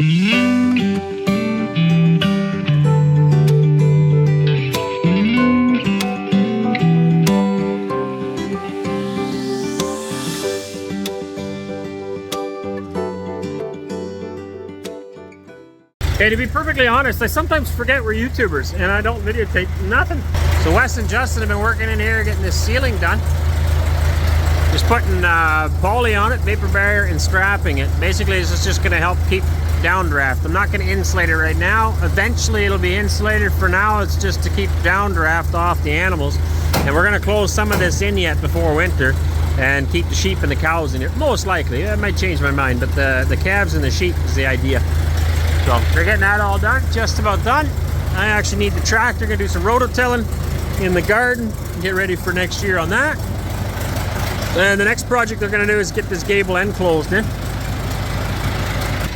Okay, to be perfectly honest, I sometimes forget we're YouTubers and I don't videotape nothing. So Wes and Justin have been working in here getting this ceiling done. Just putting poly on it, vapor barrier, and strapping it. Basically, this is just going to help keep downdraft. I'm not going to insulate it right now. Eventually, it'll be insulated. For now, it's just to keep downdraft off the animals. And we're going to close some of this in yet before winter and keep the sheep and the cows in here. Most likely. I might change my mind, but the calves and the sheep is the idea. So we're getting that all done, just about done. I actually need the tractor, gonna do some rototilling in the garden, get ready for next year on that. And the next project they're gonna do is get this gable end closed in.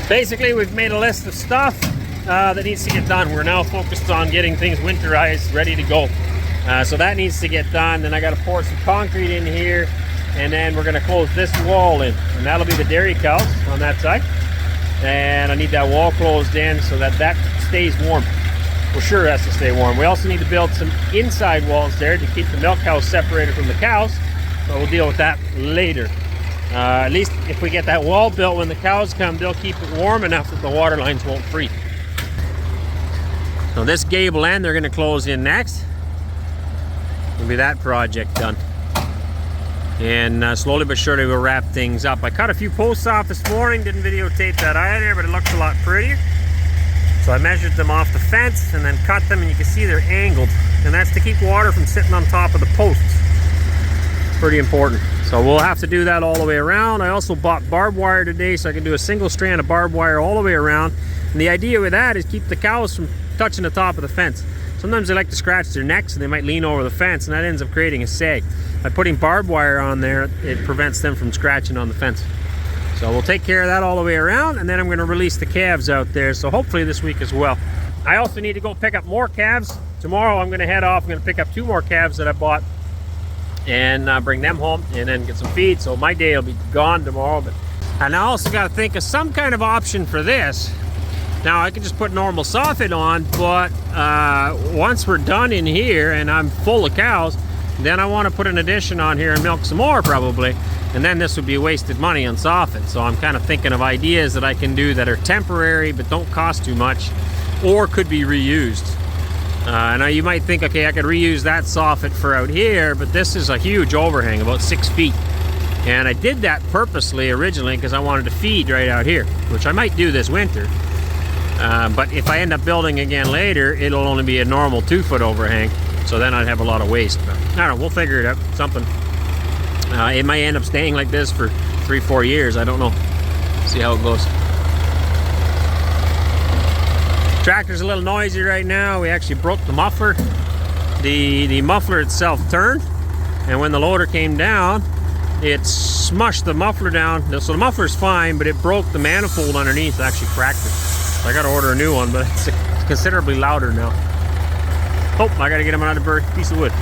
Basically, we've made a list of stuff that needs to get done. We're now focused on getting things winterized, ready to go. So that needs to get done. Then I gotta pour some concrete in here, and then we're gonna close this wall in. And that'll be the dairy cows on that side. And I need that wall closed in so that that stays warm. For sure it has to stay warm. We also need to build some inside walls there to keep the milk cows separated from the cows. So we'll deal with that later. At least if we get that wall built when the cows come, they'll keep it warm enough that the water lines won't freeze. So this gable end they're going to close in next. Will be that project done. And slowly but surely we'll wrap things up. I cut a few posts off this morning, didn't videotape that either, but it looks a lot prettier. So I measured them off the fence and then cut them, and you can see they're angled. And that's to keep water from sitting on top of the posts. Pretty important. So we'll have to do that all the way around. I also bought barbed wire today, so I can do a single strand of barbed wire all the way around. And the idea with that is keep the cows from touching the top of the fence. Sometimes they like to scratch their necks and they might lean over the fence, and that ends up creating a sag. By putting barbed wire on there, it prevents them from scratching on the fence. So we'll take care of that all the way around, and then I'm going to release the calves out there, so hopefully this week as well. I also need to go pick up more calves. Tomorrow I'm going to head off. I'm going to pick up 2 more calves that I bought and bring them home and then get some feed. So my day will be gone tomorrow. And I also got to think of some kind of option for this. Now I could just put normal soffit on, but once we're done in here and I'm full of cows, then I want to put an addition on here and milk some more probably, and then this would be wasted money on soffit. So I'm kind of thinking of ideas that I can do that are temporary but don't cost too much, or could be reused. Now you might think, okay, I could reuse that soffit for out here, but this is a huge overhang, about 6 feet. And I did that purposely originally because I wanted to feed right out here, which I might do this winter. But if I end up building again later, it'll only be a normal 2-foot overhang. So then I'd have a lot of waste. But I don't know, we'll figure it out, something. It might end up staying like this for 3-4 years, I don't know. See how it goes. Tractor's a little noisy right now. We actually broke the muffler. The muffler itself turned, and when the loader came down, it smushed the muffler down. So the muffler's fine, but it broke the manifold underneath, actually cracked it. So I gotta order a new one, but it's considerably louder now. Oh, I gotta get him another piece of wood.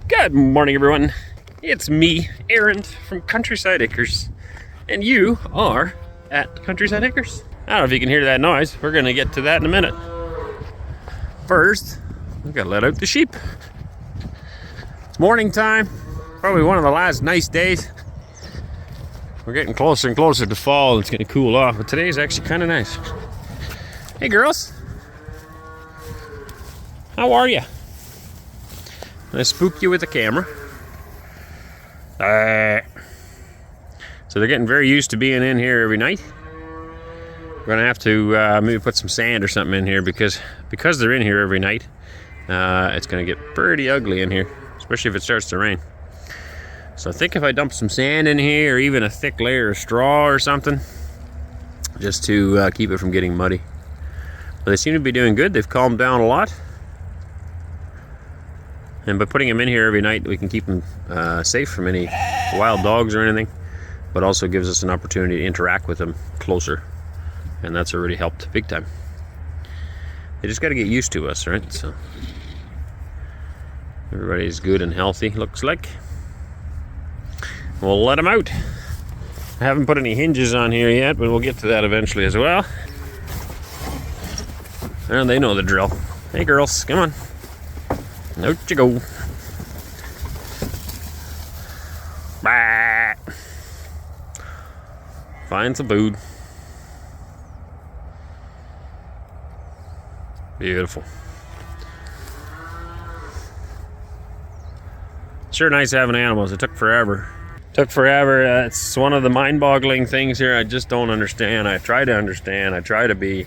Good morning, everyone. It's me, Arend from Countryside Acres. And you are at Countryside Hikers. I don't know if you can hear that noise. We're gonna get to that in a minute. First, we gotta let out the sheep. It's morning time, probably one of the last nice days. We're getting closer and closer to fall. It's gonna cool off, but today's actually kind of nice. Hey girls, how are you? I spooked you with the camera. So they're getting very used to being in here every night. We're gonna have to maybe put some sand or something in here because they're in here every night. It's gonna get pretty ugly in here, especially if it starts to rain. So I think if I dump some sand in here, or even a thick layer of straw or something, just to keep it from getting muddy. But they seem to be doing good. They've calmed down a lot. And by putting them in here every night, we can keep them safe from any wild dogs or anything, but also gives us an opportunity to interact with them closer. And that's already helped big time. They just got to get used to us, right? So everybody's good and healthy, looks like. We'll let them out. I haven't put any hinges on here yet, but we'll get to that eventually as well. And they know the drill. Hey girls, come on. Out you go. Bah. Find some food. Beautiful. Sure nice having animals. It took forever. It's one of the mind-boggling things here. I just don't understand. I try to understand. I try to be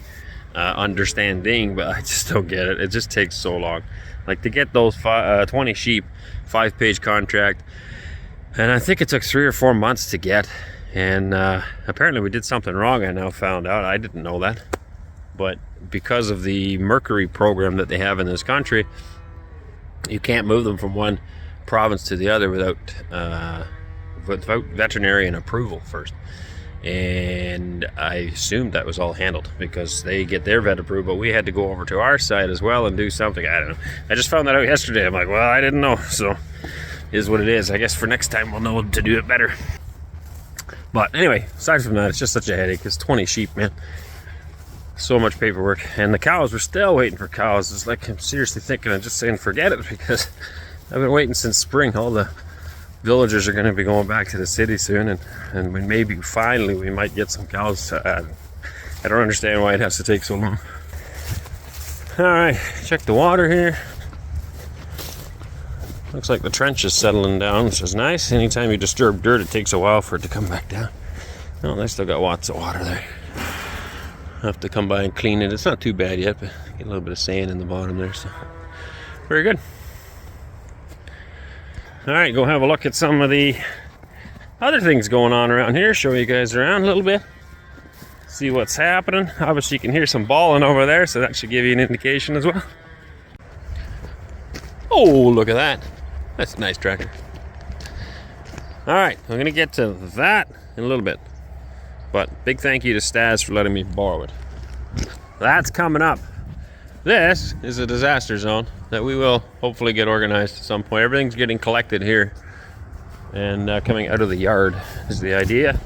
understanding, but I just don't get it. It just takes so long. Like to get those 20 sheep, 5-page contract, and I think it took 3 or 4 months to get. And apparently we did something wrong. I now found out. I didn't know that, but because of the mercury program that they have in this country, you can't move them from one province to the other without veterinarian approval first. And I assumed that was all handled because they get their vet approved, but we had to go over to our side as well and do something. I don't know. I just found that out yesterday. I'm like, well, I didn't know. So it is what it is. I guess for next time we'll know to do it better. But anyway, aside from that, it's just such a headache. It's 20 sheep, man. So much paperwork. And the cows, we're still waiting for cows. It's like I'm seriously thinking of just saying forget it, because I've been waiting since spring. All the villagers are going to be going back to the city soon, and maybe finally we might get some cows. I don't understand why it has to take so long. Alright, check the water here. Looks like the trench is settling down, which is nice. Anytime you disturb dirt, it takes a while for it to come back down. Oh, they still got lots of water there. I'll have to come by and clean it. It's not too bad yet, but get a little bit of sand in the bottom there, so very good. Alright, go have a look at some of the other things going on around here. Show you guys around a little bit. See what's happening. Obviously you can hear some bawling over there, so that should give you an indication as well. Oh, look at that. That's a nice tractor. Alright, I'm going to get to that in a little bit. But big thank you to Stas for letting me borrow it. That's coming up. This is a disaster zone that we will hopefully get organized at some point. Everything's getting collected here and coming out of the yard is the idea.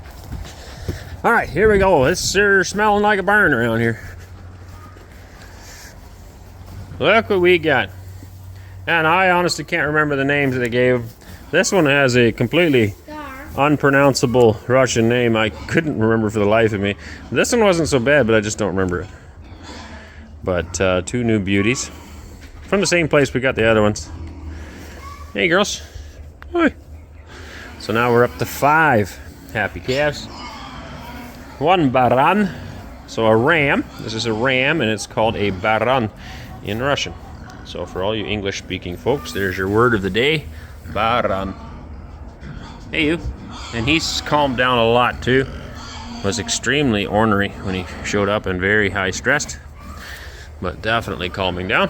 All right, here we go. It's smelling like a barn around here. Look what we got. And I honestly can't remember the names that they gave. This one has a completely unpronounceable Russian name. I couldn't remember for the life of me. This one wasn't so bad, but I just don't remember it. But 2 new beauties from the same place we got the other ones. Hey girls. Hi. So now we're up to 5 happy calves. 1 baran. So a ram. This is a ram, and it's called a baran in Russian. So for all you English speaking folks, there's your word of the day. Baran. Hey you. And he's calmed down a lot too. Was extremely ornery when he showed up and very high stressed. But definitely calming down.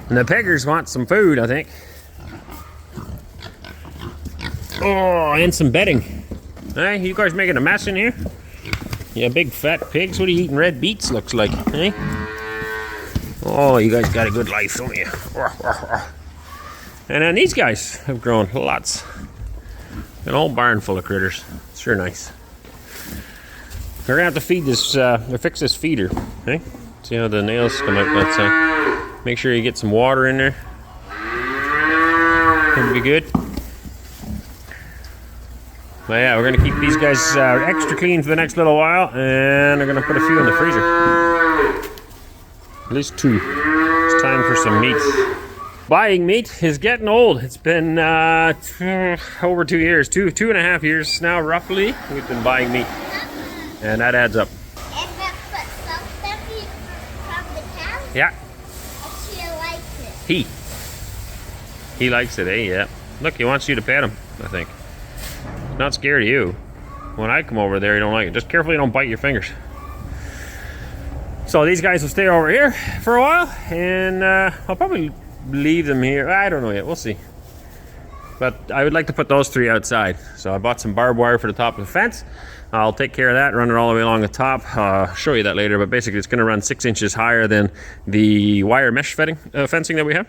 And the peggers want some food, I think. Oh, and some bedding. Hey, you guys making a mess in here? Yeah, big fat pigs. What are you eating? Red beets, looks like. Hey? Oh, you guys got a good life, don't you? And then these guys have grown lots An whole barn full of critters. It's sure nice. We're gonna have to feed this, fix this feeder. Okay? See how the nails come out that side. Make sure you get some water in there. It'll be good. But yeah, we're gonna keep these guys extra clean for the next little while, and I'm gonna put a few in the freezer. At least 2. It's time for some meat. Buying meat is getting old. It's been over 2 years, two and a half years now, roughly. We've been buying meat, and that adds up. Yeah. She likes it. He likes it, eh? Yeah. Look, he wants you to pet him, I think. He's not scared of you. When I come over there, he don't like it. Just carefully don't bite your fingers. So these guys will stay over here for a while, and I'll probably leave them here. I don't know yet. We'll see. But I would like to put those 3 outside. So I bought some barbed wire for the top of the fence. I'll take care of that, run it all the way along the top. I'll show you that later, but basically it's going to run 6 inches higher than the wire mesh fencing that we have.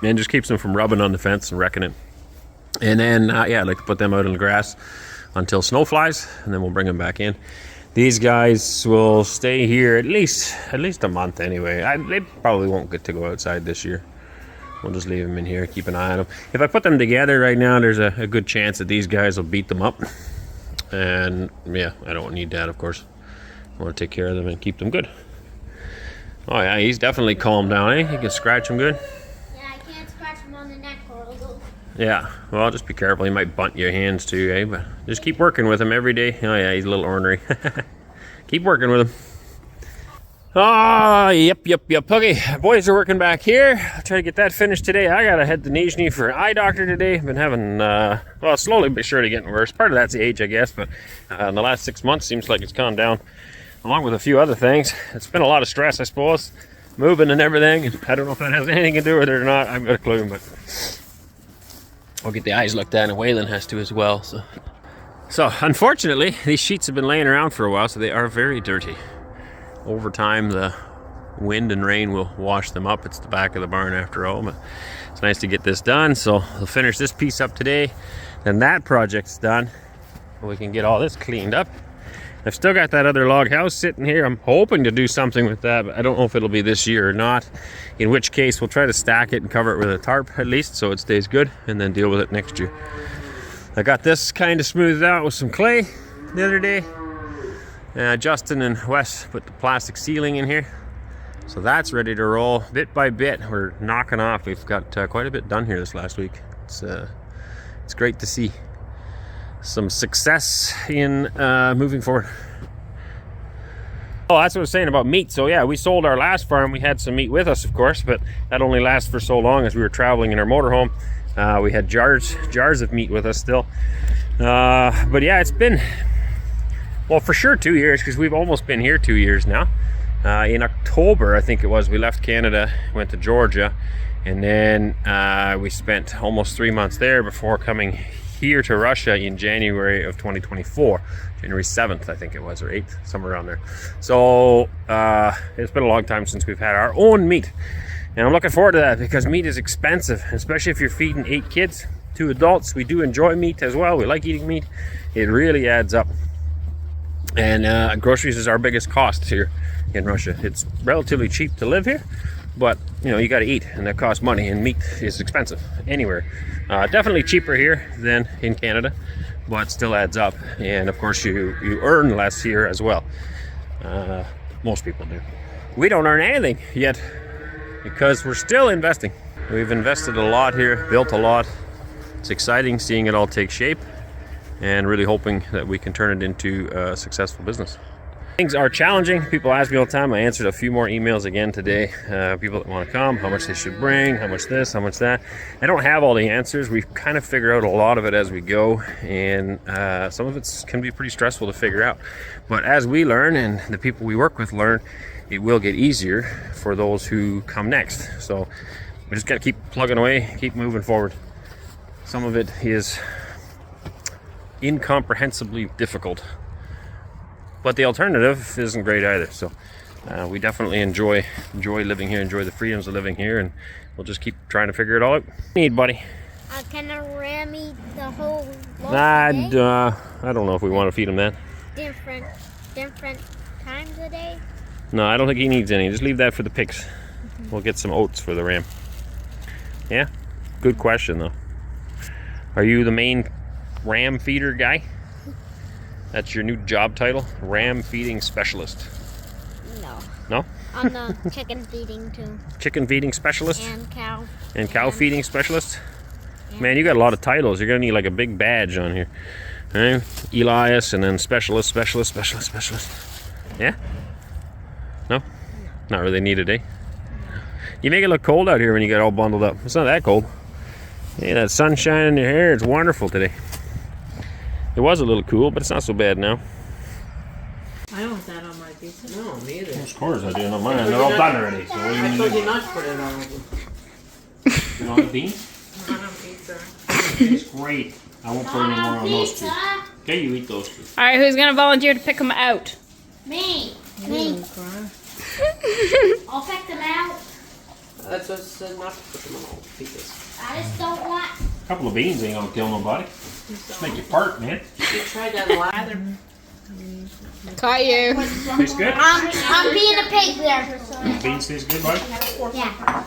And just keeps them from rubbing on the fence and wrecking it. And then, yeah, I'd like to put them out in the grass until snow flies, and then we'll bring them back in. These guys will stay here at least a month anyway. They probably won't get to go outside this year. We'll just leave them in here, keep an eye on them. If I put them together right now, there's a good chance that these guys will beat them up. And yeah, I don't need that, of course. I want to take care of them and keep them good. Oh yeah, he's definitely calmed down, eh? You can scratch him good. Yeah, I can't scratch him on the neck or he'll go. Yeah, well, just be careful. He might bunt your hands too, eh? But just keep working with him every day. Oh yeah, he's a little ornery. Keep working with him. Oh, yep. Okay, boys are working back here. I'll try to get that finished today. I gotta head to Nizhny for an eye doctor today. I've been having, well, slowly but surely getting worse. Part of that's the age, I guess, but in the last 6 months, seems like it's gone down, along with a few other things. It's been a lot of stress, I suppose, moving and everything. And I don't know if that has anything to do with it or not. I've got a clue, but I'll get the eyes looked at, and Waylon has to as well. So unfortunately, these sheets have been laying around for a while, so they are very dirty. Over time, the wind and rain will wash them up. It's the back of the barn after all, but it's nice to get this done. So we'll finish this piece up today, then that project's done. We can get all this cleaned up. I've still got that other log house sitting here. I'm hoping to do something with that, but I don't know if it'll be this year or not. In which case, we'll try to stack it and cover it with a tarp at least, so it stays good, and then deal with it next year. I got this kind of smoothed out with some clay the other day. Justin and Wes put the plastic ceiling in here, so that's ready to roll. Bit by bit, we're knocking off. We've got quite a bit done here this last week. It's great to see some success in moving forward. Oh, that's what I was saying about meat. So yeah, we sold our last farm. We had some meat with us, of course, but that only lasted for so long as we were traveling in our motorhome. We had jars of meat with us still. But yeah, it's been, well, for sure 2 years, because we've almost been here 2 years now. In October, I think it was, we left Canada, went to Georgia, and then we spent almost 3 months there before coming here to Russia in January of 2024. January 7th, I think it was, or 8th, somewhere around there. So it's been a long time since we've had our own meat. And I'm looking forward to that, because meat is expensive, especially if you're feeding 8 kids, 2 adults. We do enjoy meat as well. We like eating meat. It really adds up. And groceries is our biggest cost here in Russia. It's relatively cheap to live here, but you know, you got to eat, and that costs money, and meat is expensive anywhere. Definitely cheaper here than in Canada, but still adds up. And of course, you earn less here as well. Most people do. We don't earn anything yet, because we're still investing. We've invested a lot here, built a lot. It's exciting seeing it all take shape, and really hoping that we can turn it into a successful business. Things are challenging. People ask me all the time. I answered a few more emails again today. People that want to come, how much they should bring, how much this, how much that. I don't have all the answers. We kind of figure out a lot of it as we go, and some of it can be pretty stressful to figure out. But as we learn, and the people we work with learn, it will get easier for those who come next. So we just got to keep plugging away, keep moving forward. Some of it is incomprehensibly difficult, but the alternative isn't great either. So we definitely enjoy living here, enjoy the freedoms of living here, and we'll just keep trying to figure it all out. Need, buddy. Can a ram eat the whole loaf I a day? don't know if we want to feed him that. Different times a day? No, I don't think he needs any. Just leave that for the pigs. We'll get some oats for the ram. Yeah? Good question, though. Are you the main ram feeder guy? That's your new job title? Ram feeding specialist. No. No? I'm the chicken feeding too. Chicken feeding specialist? And cow. And cow feeding specialist? Man, you got a lot of titles. You're going to need like a big badge on here. All right? Elias and then specialist. Yeah? No? Not really needed, eh? You make it look cold out here when you get all bundled up. It's not that cold. Hey, that sunshine in your hair, it's wonderful today. It was a little cool, but it's not so bad now. I don't want that on my pizza. No, me either. Of course I do. No, mine. They're all done already. So what do you I mean? told you not to put it on. You don't have beans? Not on pizza. It's great. I won't put any more on those two. Okay, you eat those two. All right, who's gonna volunteer to pick them out? Me. I'll pick them out. That's what I said, not to put them on all pizzas. I just don't want. A couple of beans ain't gonna kill nobody. Just make you part, man. You tried that lather. Caught you. Tastes good? I'm being a pig there. Beans taste good, bud? Yeah.